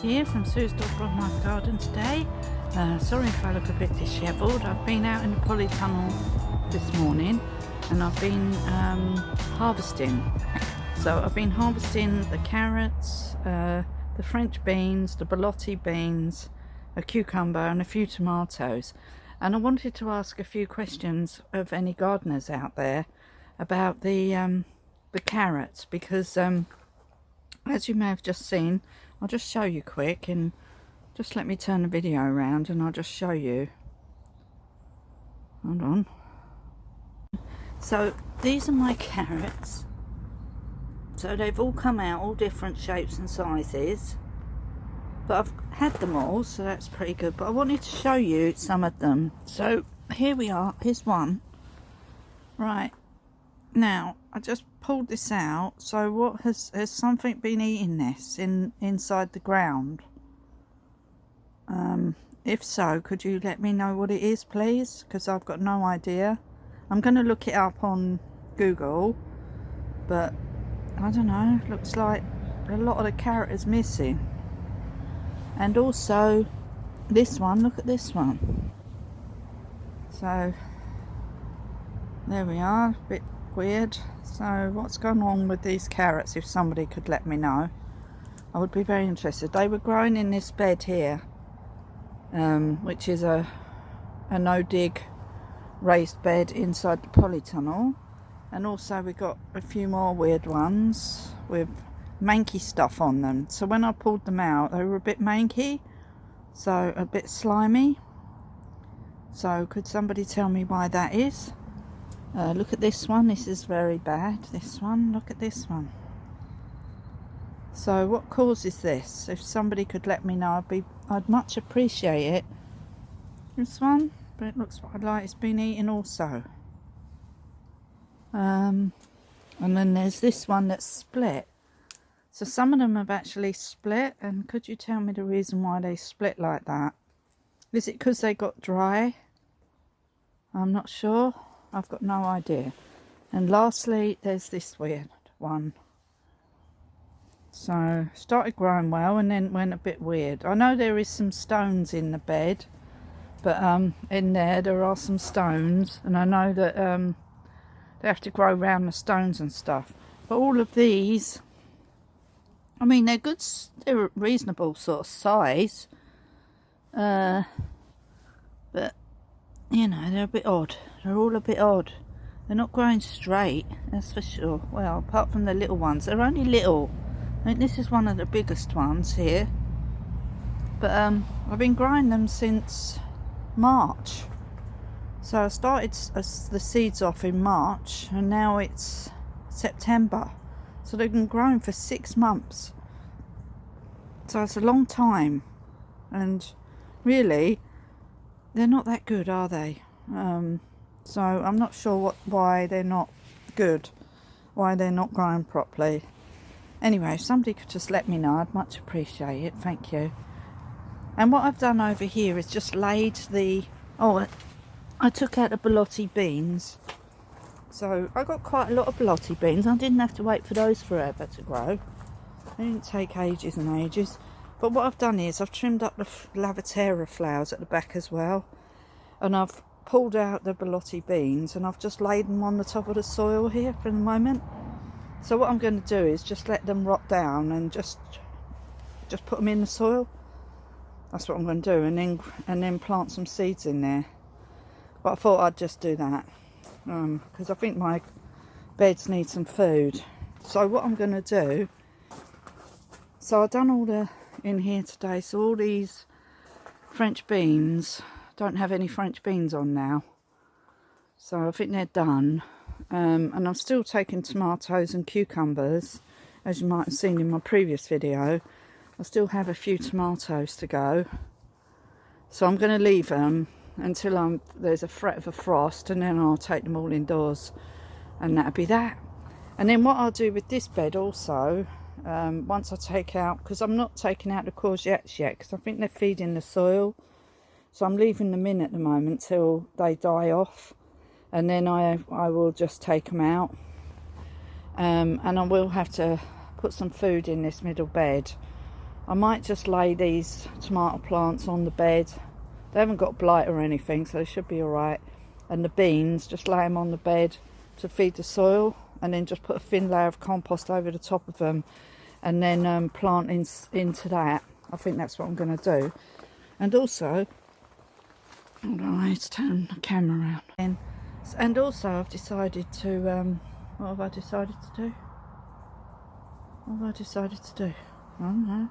Here from Sue's Dolbrodmaeth garden today. Sorry if I look a bit dishevelled. I've been out in the polytunnel this morning and I've been harvesting. So I've been harvesting the carrots, the French beans, the borlotti beans, a cucumber and a few tomatoes. And I wanted to ask a few questions of any gardeners out there about the carrots, because as you may have just seen, I'll just show you quick, and just let me turn the video around and I'll just show you. Hold on. So these are my carrots. So they've all come out, all different shapes and sizes, but I've had them all, so that's pretty good. But I wanted to show you some of them. So here we are, here's one. Right, now I just pulled this out. So what has something been eating this inside the ground? If so, could you let me know what it is, please? Because I've got no idea. I'm going to look it up on Google, but I don't know, looks like a lot of the carrot is missing. And also this one, look at this one. So there we are, a bit weird. So what's going on with these carrots? If somebody could let me know, I would be very interested. They were growing in this bed here, which is a no-dig raised bed inside the polytunnel. And also we got a few more weird ones with manky stuff on them. So when I pulled them out, they were a bit manky, so a bit slimy. So could somebody tell me why that is? Look at this one, this is very bad. This one, look at this one. So what causes this? If somebody could let me know, I'd much appreciate it. This one, but it looks like it's been eaten also. And then there's this one that's split. So some of them have actually split, and could you tell me the reason why they split like that? Is it because they got dry? I'm not sure. I've got no idea. And lastly, there's this weird one. So started growing well and then went a bit weird. I know there is some stones in the bed, but in there are some stones, and I know that they have to grow around the stones and stuff. But all of these, I mean, they're good, they're a reasonable sort of size, but you know, they're a bit odd. They're all a bit odd. They're not growing straight, that's for sure. Well, apart from the little ones, they're only little. I think this is one of the biggest ones here. But I've been growing them since March. So I started the seeds off in March, and now it's September. So they've been growing for 6 months. So it's a long time. And really, they're not that good, are they? So I'm not sure why they're not good, why they're not growing properly. Anyway, if somebody could just let me know, I'd much appreciate it. Thank you. And what I've done over here is just laid the... Oh, I took out the borlotti beans. So I got quite a lot of borlotti beans. I didn't have to wait for those forever to grow. They didn't take ages and ages. But what I've done is I've trimmed up the Lavatera flowers at the back as well. And I've pulled out the borlotti beans and I've just laid them on the top of the soil here for the moment. So what I'm going to do is just let them rot down and just put them in the soil. That's what I'm going to do, and then plant some seeds in there. But I thought I'd just do that because I think my beds need some food. So what I'm going to do, so I've done all the in here today. So all these French beans, don't have any French beans on now. So I think they're done. And I'm still taking tomatoes and cucumbers, as you might have seen in my previous video. I still have a few tomatoes to go. So I'm going to leave them until there's a threat of a frost, and then I'll take them all indoors, and that'll be that. And then what I'll do with this bed also, once I take out, because I'm not taking out the courgettes yet, because I think they're feeding the soil. So I'm leaving them in at the moment till they die off. And then I will just take them out, and I will have to put some food in this middle bed. I might just lay these tomato plants on the bed. They haven't got blight or anything, so they should be alright. And the beans, just lay them on the bed to feed the soil, and then just put a thin layer of compost over the top of them, and then plant into that. I think that's what I'm going to do. And also, hold on, I need to turn the camera around. And also I've decided to, what have I decided to do? What have I decided to do? I don't know.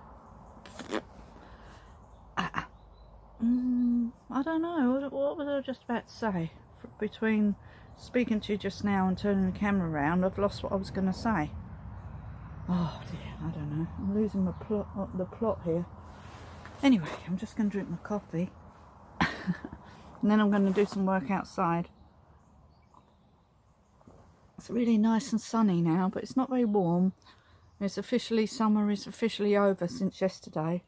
I don't know. What was I just about to say? Between speaking to you just now and turning the camera around, I've lost what I was going to say. Oh dear, I don't know. I'm losing the plot here. Anyway, I'm just going to drink my coffee. And then I'm going to do some work outside. It's really nice and sunny now, but it's not very warm. It's officially, summer is officially over since yesterday.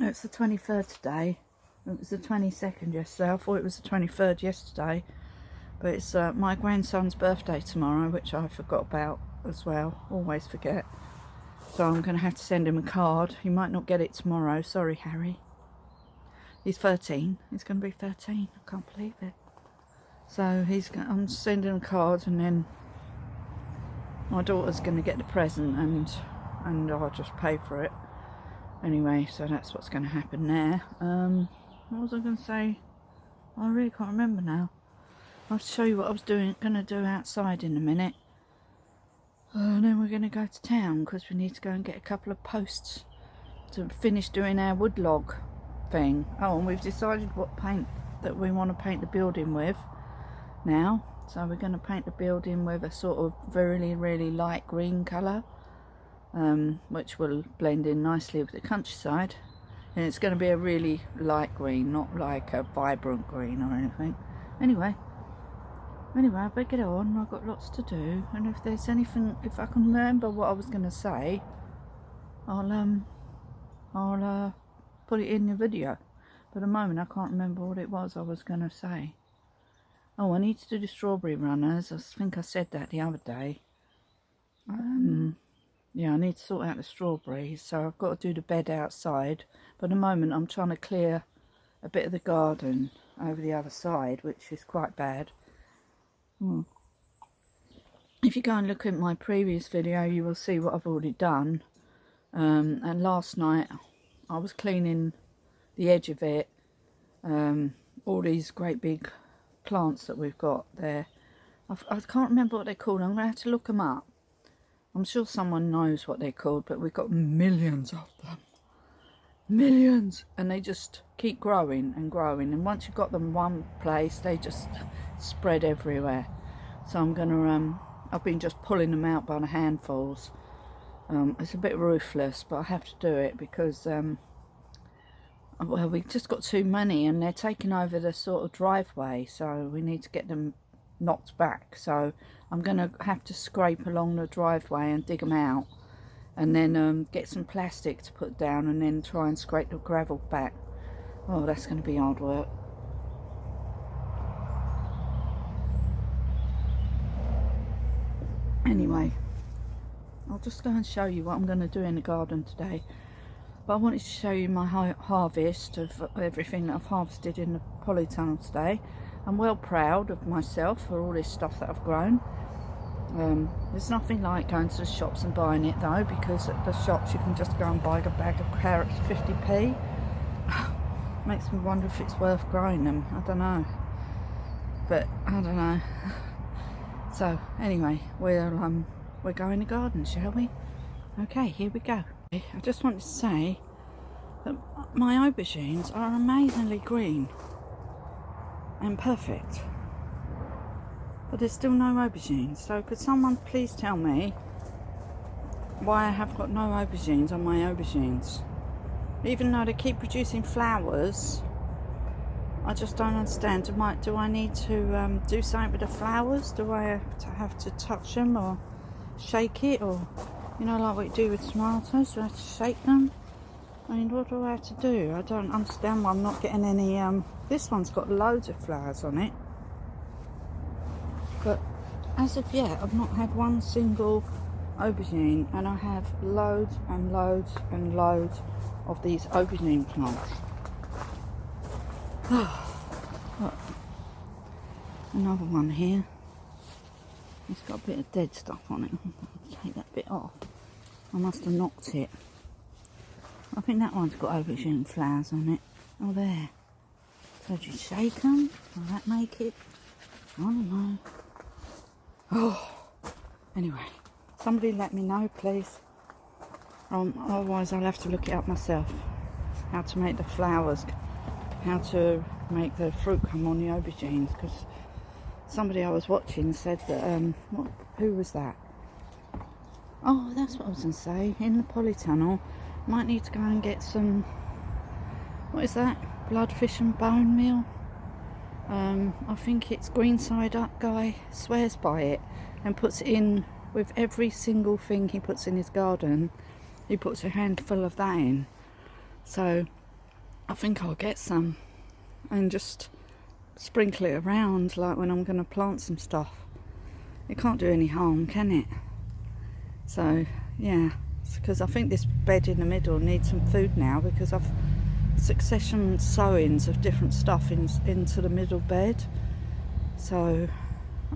It's the 23rd today. It was the 22nd yesterday. I thought it was the 23rd yesterday. But it's my grandson's birthday tomorrow, which I forgot about as well. Always forget. So I'm going to have to send him a card. He might not get it tomorrow. Sorry, Harry. He's 13. He's going to be 13. I can't believe it. So I'm sending him a card, and then my daughter's going to get the present, and I'll just pay for it. Anyway, so that's what's going to happen there. What was I going to say? I really can't remember now. I'll show you what I was going to do outside in a minute. And then we're going to go to town because we need to go and get a couple of posts to finish doing our wood log thing. Oh, and we've decided what paint that we want to paint the building with now. So we're going to paint the building with a sort of really light green colour, which will blend in nicely with the countryside. And it's going to be a really light green, not like a vibrant green or anything. Anyway, I better get on. I've got lots to do, and if there's anything, if I can remember what I was going to say, I'll put it in the video. But at the moment, I can't remember what it was I was going to say. Oh, I need to do the strawberry runners. I think I said that the other day. Yeah, I need to sort out the strawberries, so I've got to do the bed outside. But at the moment, I'm trying to clear a bit of the garden over the other side, which is quite bad. If you go and look at my previous video, you will see what I've already done. And last night, I was cleaning the edge of it. All these great big plants that we've got there. I can't remember what they're called. I'm going to have to look them up. I'm sure someone knows what they're called, but we've got millions of them. Millions! And they just keep growing and growing. And once you've got them one place, they just spread everywhere. So I'm going to, I've been just pulling them out by the handfuls. It's a bit ruthless, but I have to do it because, well, we've just got too many and they're taking over the sort of driveway. So we need to get them knocked back. So I'm going to have to scrape along the driveway and dig them out, and then get some plastic to put down, and then try and scrape the gravel back. Oh, that's going to be hard work. Anyway, I'll just go and show you what I'm going to do in the garden today. But I wanted to show you my harvest of everything that I've harvested in the polytunnel today. I'm well proud of myself for all this stuff that I've grown. There's nothing like going to the shops and buying it though, because at the shops you can just go and buy a bag of carrots 50p. Makes me wonder if it's worth growing them. I don't know, but I don't know. So anyway, we're going in the garden, shall we? Okay, here we go. I just wanted to say that my aubergines are amazingly green and perfect, but there's still no aubergines. So could someone please tell me why I have got no aubergines on my aubergines? Even though they keep producing flowers, I just don't understand. Do I need to do something with the flowers? Do I have to touch them or shake it, or you know, like what you do with tomatoes? Do I have to shake them? I mean, what do I have to do? I don't understand why I'm not getting any. This one's got loads of flowers on it, but as of yet I've not had one single aubergine, and I have loads and loads and loads of these aubergine plants. Look, another one here. It's got a bit of dead stuff on it. I'll take that bit off. I must have knocked it. I think that one's got aubergine flowers on it. Oh, there. So do you shake them? Will that make it? I don't know. Oh, anyway, somebody let me know, please. Otherwise I'll have to look it up myself. How to make the flowers, how to make the fruit come on the aubergines. Because somebody I was watching said that, who was that? Oh, that's what I was going to say. In the polytunnel, might need to go and get some, what is that? Bloodfish and bone meal. I think it's Greenside Up guy swears by it and puts it in with every single thing he puts in his garden. He puts a handful of that in. So I think I'll get some and just sprinkle it around like when I'm going to plant some stuff. It can't do any harm, can it? So yeah, because I think this bed in the middle needs some food now, because I've succession sowings of different stuff into the middle bed. So,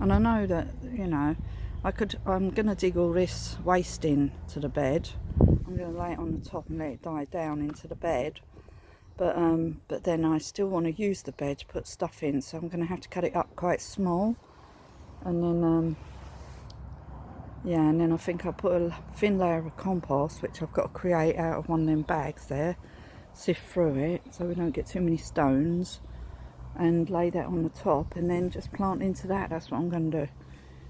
and I know that, you know, I'm going to dig all this waste in to the bed. I'm going to lay it on the top and let it die down into the bed. But then I still want to use the bed to put stuff in, so I'm going to have to cut it up quite small. And then, yeah, and then I think I'll put a thin layer of compost, which I've got to create out of one of them bags there. Sift through it so we don't get too many stones, and lay that on the top, and then just plant into that. That's what I'm going to do.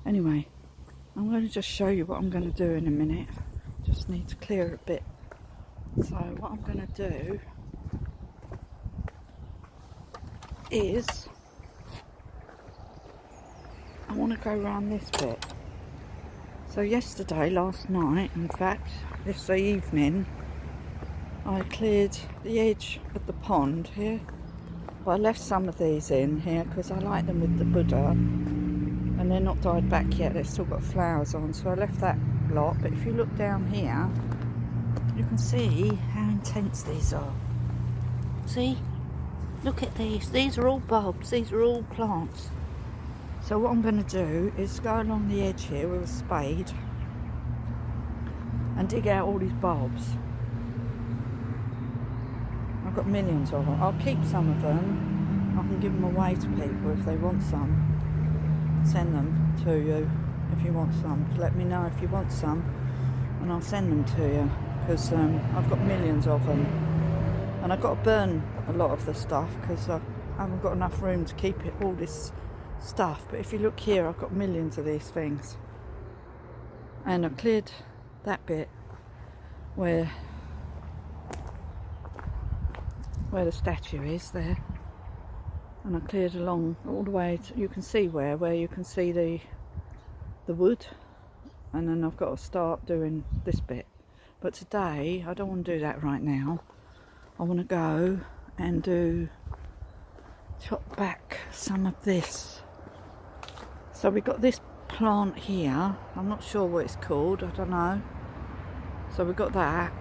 Anyway, I'm going to just show you what I'm going to do in a minute. Just need to clear a bit. So what I'm going to do is I want to go around this bit. So last night, in fact, yesterday evening, I cleared the edge of the pond here. Well, I left some of these in here because I like them with the Buddha, and they're not dyed back yet, they've still got flowers on, so I left that lot. But if you look down here, you can see how intense these are. See? Look at these are all bulbs, these are all plants. So what I'm going to do is go along the edge here with a spade and dig out all these bulbs. I've got millions of them. I'll keep some of them. I can give them away to people if they want some. Send them to you if you want some. Let me know if you want some and I'll send them to you, because I've got millions of them. And I've got to burn a lot of the stuff because I haven't got enough room to keep it, all this stuff. But if you look here, I've got millions of these things. And I've cleared that bit where the statue is there, and I cleared along all the way to, you can see where you can see the wood, and then I've got to start doing this bit. But today I don't want to do that right now. I want to go and chop back some of this. So we've got this plant here, I'm not sure what it's called, I don't know. So we've got that,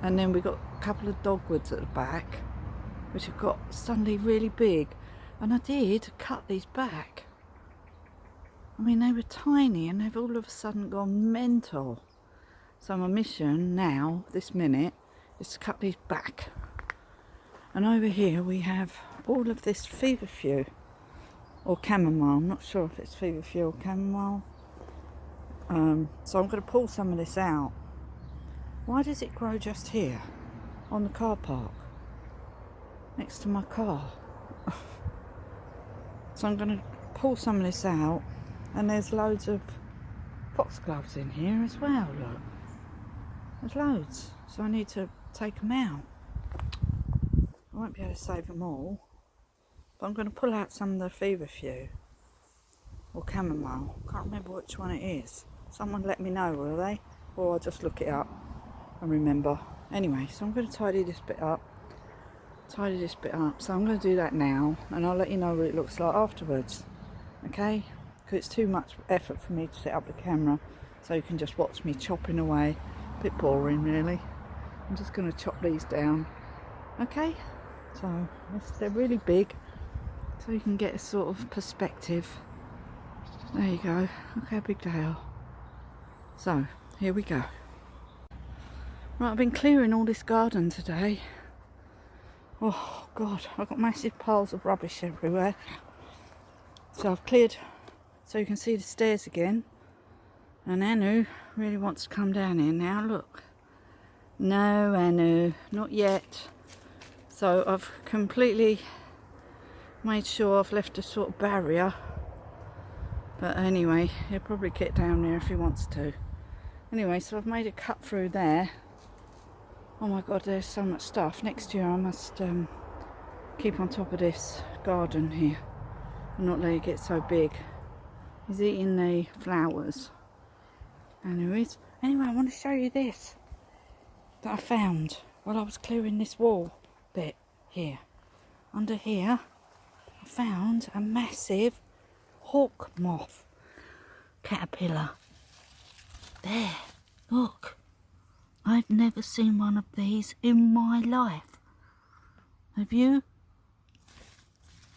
and then we've got a couple of dogwoods at the back, which have got suddenly really big, and I did cut these back. I mean, they were tiny and they've all of a sudden gone mental. So my mission now, this minute, is to cut these back. And over here we have all of this feverfew, or chamomile. I'm not sure if it's feverfew or chamomile. So I'm going to pull some of this out. Why does it grow just here on the car park next to my car? So I'm going to pull some of this out, and there's loads of foxgloves in here as well. Look, there's loads, so I need to take them out. I won't be able to save them all, but I'm going to pull out some of the feverfew or chamomile. Can't remember which one it is. Someone let me know, will they? Or I'll just look it up and remember. Anyway, so I'm going to tidy this bit up. So I'm going to do that now, and I'll let you know what it looks like afterwards. Okay? Because it's too much effort for me to set up the camera so you can just watch me chopping away. A bit boring really. I'm just going to chop these down. Okay, so they're really big, so you can get a sort of perspective. There you go, look how big they are. So here we go. Right, I've been clearing all this garden today. Oh God, I've got massive piles of rubbish everywhere. So I've cleared so you can see the stairs again. And Anu really wants to come down here now, look. No, Anu, not yet. So I've completely made sure I've left a sort of barrier. But anyway, he'll probably get down there if he wants to. Anyway, so I've made a cut through there. Oh my God, there's so much stuff. Next year I must keep on top of this garden here and not let it get so big. He's eating the flowers. Anyways, anyway, I want to show you this that I found while I was clearing this wall bit here. Under here, I found a massive hawk moth caterpillar. There, look. I've never seen one of these in my life. Have you?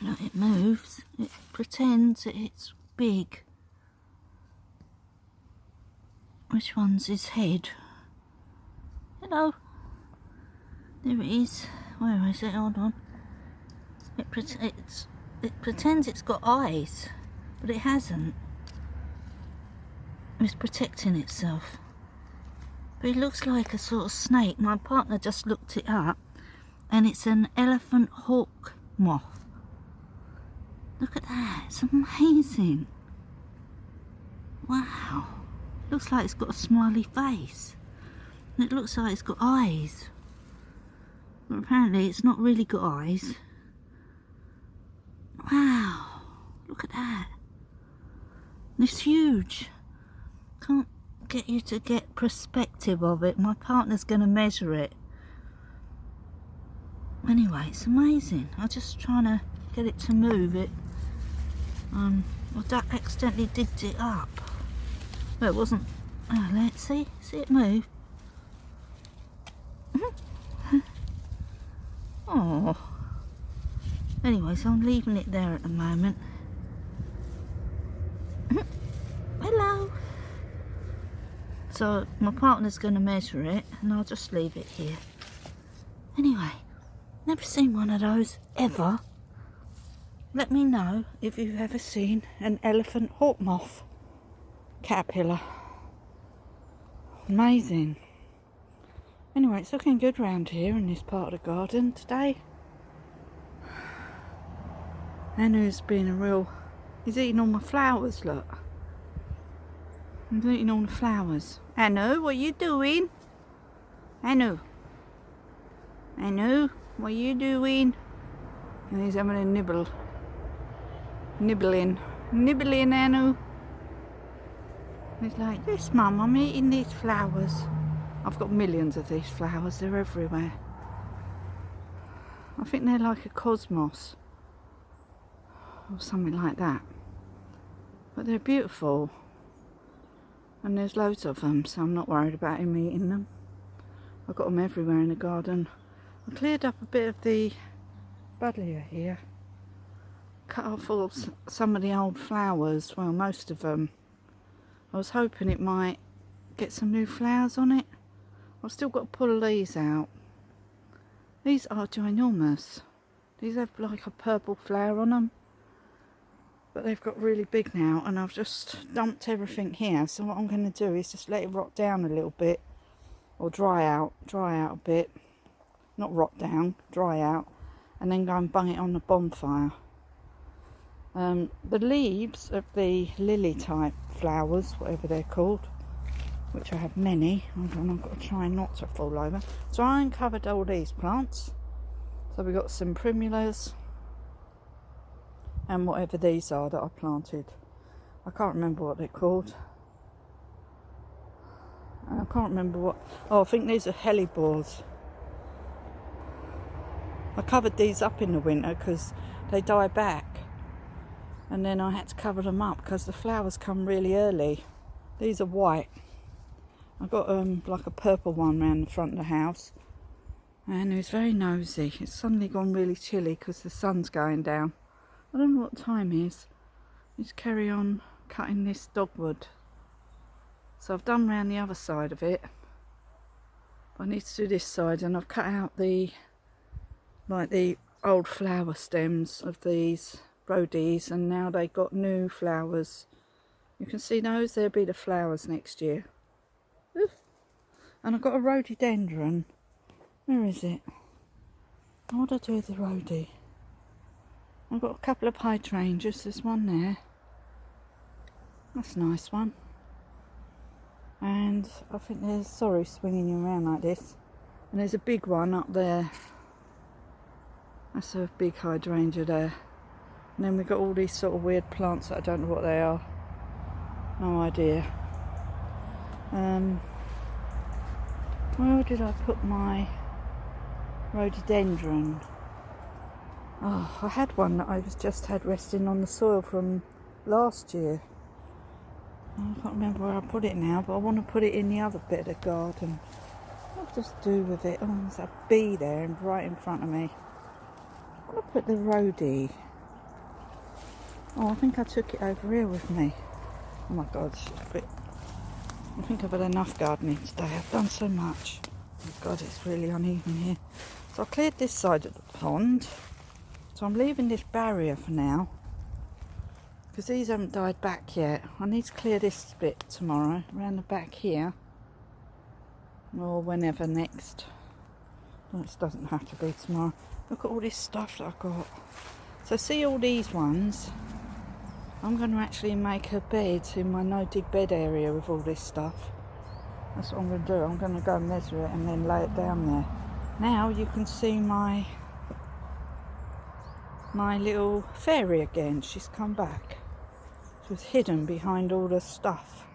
Look, it moves. It pretends that it's big. Which one's his head? Hello. There it is. Where is it? Hold on. It pretends it's got eyes, but it hasn't. It's protecting itself. But it looks like a sort of snake. My partner just looked it up, and it's an elephant hawk moth. Look at that. It's amazing. Wow. Looks like it's got a smiley face. And it looks like it's got eyes. But apparently it's not really got eyes. Wow. Look at that. It's huge. Can't get you to get perspective of it. My partner's going to measure it. Anyway, it's amazing. I'm just trying to get it to move it. I accidentally digged it up. Well, it wasn't. Oh, let's see it move. Oh. Anyway, so I'm leaving it there at the moment. Hello. So my partner's going to measure it, and I'll just leave it here. Anyway, never seen one of those ever. Let me know if you've ever seen an elephant hawk moth caterpillar. Amazing. Anyway, it's looking good round here in this part of the garden today. Anu's been a real... He's eating all my flowers, look. He's eating all the flowers. Anu, what are you doing? Anu. Anu, what are you doing? And he's having a nibble. Nibbling, Anu. He's like, yes, Mum, I'm eating these flowers. I've got millions of these flowers, they're everywhere. I think they're like a cosmos or something like that. But they're beautiful. And there's loads of them, so I'm not worried about him eating them. I've got them everywhere in the garden. I cleared up a bit of the buddleia here. Cut off all some of the old flowers, well, most of them. I was hoping it might get some new flowers on it. I've still got to pull these out. These are ginormous. These have like a purple flower on them. But they've got really big now, and I've just dumped everything here. So what I'm going to do is just let it rot down a little bit. Or dry out a bit. Not rot down, dry out. And then go and bung it on the bonfire. The leaves of the lily type flowers, whatever they're called, which I have many, hold on, I've got to try not to fall over. So I uncovered all these plants. So we've got some primulas and whatever these are that I planted. I can't remember what they're called. I can't remember what, oh, I think these are hellebores. I covered these up in the winter because they die back. And then I had to cover them up because the flowers come really early. These are white. I got like a purple one round the front of the house, and it was very nosy. It's suddenly gone really chilly because the sun's going down. I don't know what time it is. Just carry on cutting this dogwood. So I've done round the other side of it. I need to do this side, and I've cut out the old flower stems of these rhodies, and now they got new flowers. You can see those, there'll be the flowers next year. Oof. And I've got a rhododendron. Where is it? What do I do with the rhodie? I've got a couple of hydrangeas. There's one there. That's a nice one. And I think there's, sorry, swinging you around like this. And there's a big one up there. That's a big hydrangea there. And then we've got all these sort of weird plants that I don't know what they are. No idea. Where did I put my rhododendron? Oh, I had one that I just had resting on the soil from last year. I can't remember where I put it now, but I want to put it in the other bit of the garden. What I'll just do with it? Oh, there's a bee there and right in front of me. I'm going to put the rhodie. Oh, I think I took it over here with me. Oh my God, I think I've had enough gardening today. I've done so much. Oh God, it's really uneven here. So I cleared this side of the pond. So I'm leaving this barrier for now, because these haven't died back yet. I need to clear this bit tomorrow, around the back here, or whenever next. Well, it doesn't have to be tomorrow. Look at all this stuff that I've got. So see all these ones? I'm going to actually make a bed in my no-dig bed area with all this stuff. That's what I'm going to do. I'm going to go and measure it and then lay it down there. Now you can see my little fairy again. She's come back. She was hidden behind all the stuff.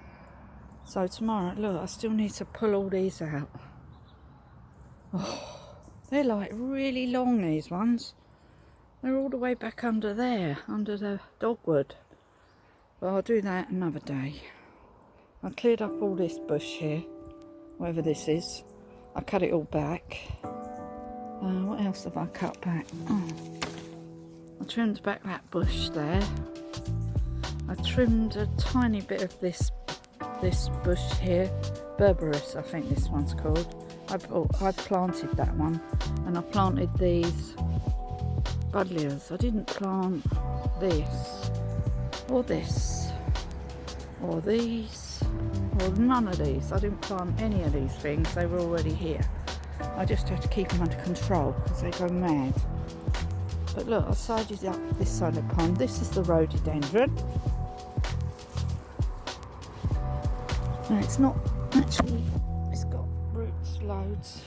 So tomorrow, look, I still need to pull all these out. Oh, they're like really long, these ones. They're all the way back under there, under the dogwood. But I'll do that another day. I cleared up all this bush here, whatever this is. I cut it all back. What else have I cut back? Oh, I trimmed back that bush there. I trimmed a tiny bit of this bush here. Berberis, I think this one's called. I planted that one, and I planted these buddleias. I didn't plant this, or this, or these, or none of these. I didn't plant any of these things. They were already here. I just have to keep them under control because they go mad. But look, I sided up this side of the pond. This is the rhododendron. No, it's not actually, it's got roots loads.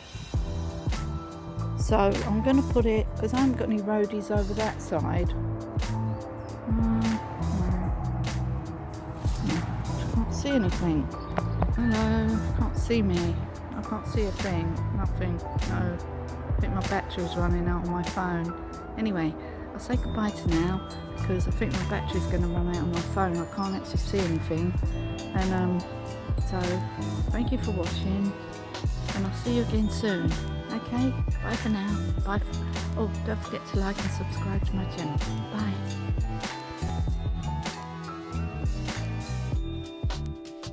So I'm going to put it, because I haven't got any rhodies over that side. I can't see anything. Hello, can't see me. I can't see a thing. Nothing. No. I think my battery's running out on my phone. Anyway, I'll say goodbye to now, because I think my battery's going to run out on my phone. I can't actually see anything. And so thank you for watching, and I'll see you again soon. Okay, bye for now. Bye. Oh, don't forget to like and subscribe to my channel. Bye.